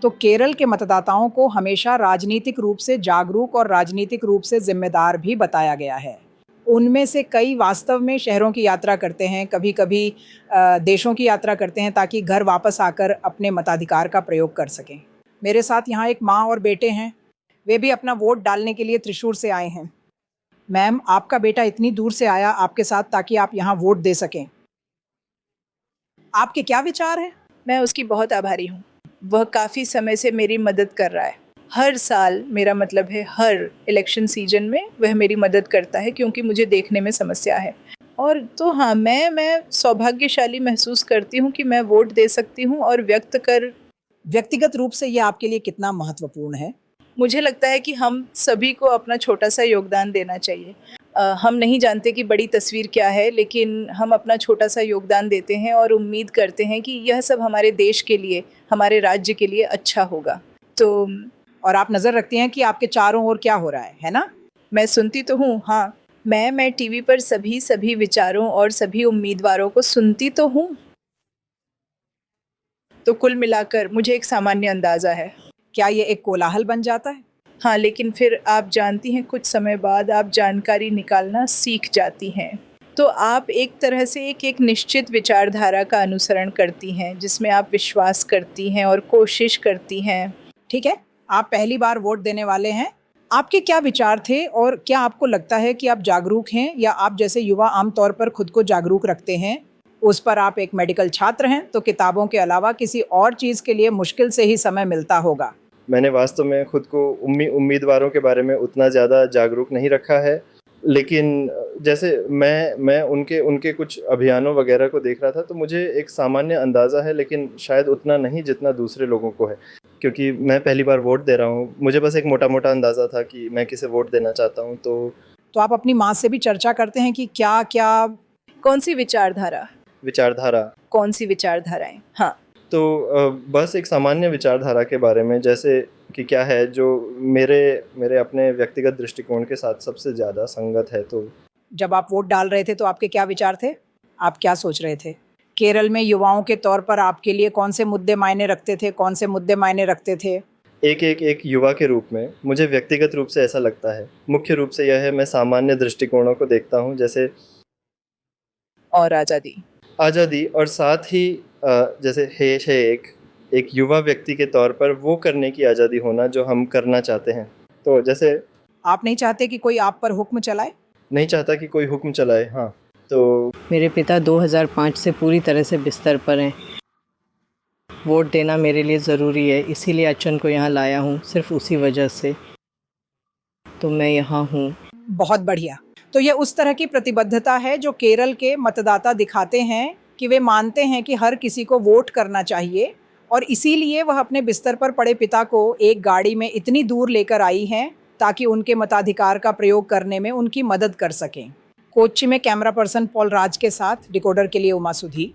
तो केरल के मतदाताओं को हमेशा राजनीतिक रूप से जागरूक और राजनीतिक रूप से जिम्मेदार भी बताया गया है। उनमें से कई वास्तव में शहरों की यात्रा करते हैं, कभी कभी देशों की यात्रा करते हैं ताकि घर वापस आकर अपने मताधिकार का प्रयोग कर सकें। मेरे साथ यहाँ एक माँ और बेटे हैं, वे भी अपना वोट डालने के लिए त्रिशूर से आए हैं। मैम, आपका बेटा इतनी दूर से आया आपके साथ ताकि आप यहाँ वोट दे सकें, आपके क्या विचार हैं? मैं उसकी बहुत आभारी हूँ। वह काफ़ी समय से मेरी मदद कर रहा है। हर साल, मेरा मतलब है हर इलेक्शन सीजन में वह मेरी मदद करता है क्योंकि मुझे देखने में समस्या है। और तो हाँ, मैं सौभाग्यशाली महसूस करती हूँ कि मैं वोट दे सकती हूँ और व्यक्तिगत रूप से ये आपके लिए कितना महत्वपूर्ण है? मुझे लगता है कि हम सभी को अपना छोटा सा योगदान देना चाहिए। हम नहीं जानते कि बड़ी तस्वीर क्या है, लेकिन हम अपना छोटा सा योगदान देते हैं और उम्मीद करते हैं कि यह सब हमारे देश के लिए, हमारे राज्य के लिए अच्छा होगा। तो और आप नज़र रखती हैं कि आपके चारों ओर क्या हो रहा है ना? मैं सुनती तो हूँ, हाँ। मैं टीवी पर सभी विचारों और सभी उम्मीदवारों को सुनती तो हूँ। तो कुल मिलाकर मुझे एक सामान्य अंदाज़ा है। क्या ये एक कोलाहल बन जाता है? हाँ, लेकिन फिर आप जानती हैं, कुछ समय बाद आप जानकारी निकालना सीख जाती हैं। तो आप एक तरह से एक निश्चित विचारधारा का अनुसरण करती हैं, जिसमें आप विश्वास करती हैं और कोशिश करती हैं। ठीक है, आप पहली बार वोट देने वाले हैं। आपके क्या विचार थे और क्या आपको लगता है कि आप जागरूक हैं, या आप जैसे युवा आमतौर पर खुद को जागरूक रखते हैं, उस पर आप एक मेडिकल छात्र हैं तो किताबों के अलावा किसी और चीज़ के लिए मुश्किल से ही समय मिलता होगा? मैंने वास्तव में खुद को उम्मीदवारों के बारे में उतना ज़्यादा जागरूक नहीं रखा है, लेकिन जैसे मैं उनके कुछ अभियानों वगैरह को देख रहा था तो मुझे एक सामान्य अंदाज़ा है, लेकिन शायद उतना नहीं जितना दूसरे लोगों को है, क्योंकि मैं पहली बार वोट दे रहा हूँ। मुझे बस एक मोटा अंदाज़ा था कि मैं किसे वोट देना चाहता हूँ। तो आप अपनी माँ से भी चर्चा करते हैं कि क्या कौन सी विचारधारा? कौन सी विचारधाराएं? हाँ, तो बस एक सामान्य विचारधारा के बारे में, जैसे कि क्या है जो मेरे अपने व्यक्तिगत दृष्टिकोण के साथ सबसे ज़्यादा संगत है। तो जब आप वोट डाल रहे थे तो आपके क्या विचार थे? आप क्या सोच रहे थे? केरल में युवाओं के तौर पर आपके लिए कौन से मुद्दे मायने रखते थे, कौन से मुद्दे मायने रखते थे? एक युवा के रूप में मुझे व्यक्तिगत रूप से ऐसा लगता है, मुख्य रूप से यह है, मैं सामान्य दृष्टिकोणों को देखता हूँ, जैसे और आज़ादी, और साथ ही जैसे है एक युवा व्यक्ति के तौर पर वो करने की आज़ादी होना जो हम करना चाहते हैं। तो जैसे आप नहीं चाहते कि कोई आप पर हुक्म चलाए? नहीं चाहता कि कोई हुक्म चलाए। हाँ, तो मेरे पिता 2005 से पूरी तरह से बिस्तर पर हैं। वोट देना मेरे लिए ज़रूरी है, इसीलिए अच्चन को यहाँ लाया हूँ, सिर्फ उसी वजह से तो मैं यहाँ हूँ। बहुत बढ़िया। तो ये उस तरह की प्रतिबद्धता है जो केरल के मतदाता दिखाते हैं कि वे मानते हैं कि हर किसी को वोट करना चाहिए, और इसीलिए वह अपने बिस्तर पर पड़े पिता को एक गाड़ी में इतनी दूर लेकर आई हैं ताकि उनके मताधिकार का प्रयोग करने में उनकी मदद कर सकें। कोच्चि में कैमरा पर्सन पॉल राज के साथ डिकोडर के लिए उमा सुधी।